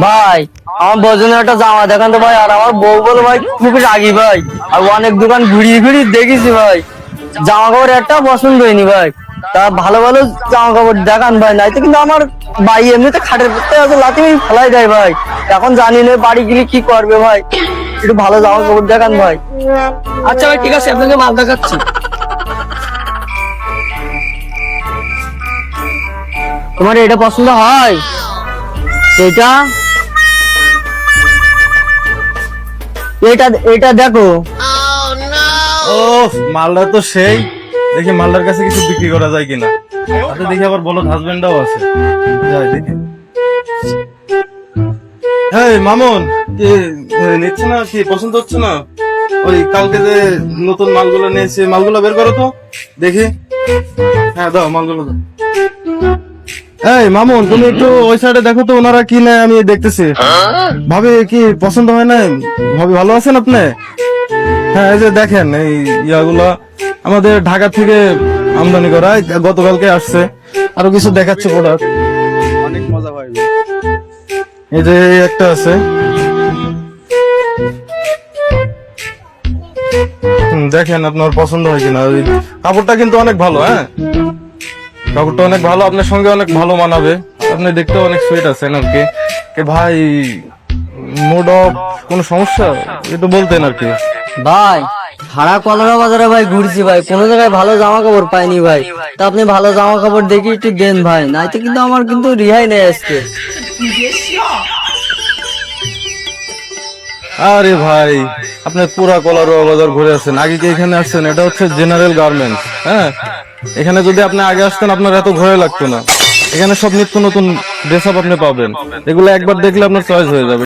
ভাই আমার বজনের একটা জামা দেখান তো ভাই। আর আমার বউ বলে ভাই খুবই রাগি ভাই। আর অনেক দোকান ঘুরিয়ে ঘুরিয়ে দেখেছি ভাই, জামা কাপড় একটা পছন্দ হয়নি ভাই। তা ভালো ভালো জামা কাপড় দেখান ভাই, নাই তো কিন্তু আমার ভাই এমনিতে খাটের পড়তে এত লাথি ফেলাই দেয় ভাই। এখন জানি না বাড়ি গেলে কি করবে ভাই, একটু ভালো জামা কাপড় দেখান ভাই। আচ্ছা ভাই ঠিক আছে, আপনাকে মাল দেখাচ্ছি। তোমার এটা পছন্দ হয়? এটা এটা এটা দেখো। ও মালটা তো সেই, দেখি মালটার কাছে কিছু বিক্রি করা যায় কিনা। আচ্ছা দেখি আবার বলো হাজবেন্ডটাও আছে, যাই দেখি। এই মামুন, কি নিচ্ছে না? কি পছন্দ হচ্ছে না? ওই কালকে যে নতুন মালগুলো নিয়েছি, মালগুলো বের করো তো দেখি। হ্যাঁ দাও, মালগুলো দাও। এই মামুন, তুমি একটু ওই সাইডে দেখো তো, ওনারা কি নেয় আমি দেখতেছি। ভাবি কি পছন্দ হয় না? ভাবি ভালো আছেন আপনি? হ্যাঁ এই যে দেখেন, এই ইয়াগুলো আমাদের ঢাকা থেকে আমদানি করা, গতকালকে আসছে। আরো কিছু দেখাচ্ছে প্রোডাক্ট, অনেক মজা পাইবে। এই যে এই একটা আছে, দেখেন আপনার পছন্দ হয় কিনা। ওই কাপড়টা কিন্তু অনেক ভালো, হ্যাঁ কাপড়টা অনেক ভালো, আপনার সঙ্গে অনেক ভালো মানাবে। আপনি দেখতে অনেক সুইট আছেন আর কি। ভাই মুড অফ কোনো সমস্যা একটু বলতেন আর কি। ভাই সারা কলরা বাজারে ভাই ঘুরছি ভাই, কোনো জায়গায় ভালো জামা কাপড় পাইনি ভাই। তা আপনি ভালো জামা কাপড় দেখি একটু দেন ভাই, নাই তো কিন্তু আমার কিন্তু রিহাই নেই আজকে। আরে ভাই আপনার পুরা কলারোয়া বাজার ঘুরে আসছেন, আগে কি এখানে আসছেন? এটা হচ্ছে জেনারেল গার্মেন্টস। হ্যাঁ এখানে যদি আপনি আগে আসতেন আপনার এত ঘোরা লাগতো না। এখানে সব নিত্য নতুন ড্রেস আপ আপনি পাবেন, এগুলো একবার দেখলে আপনার চয়েস হয়ে যাবে।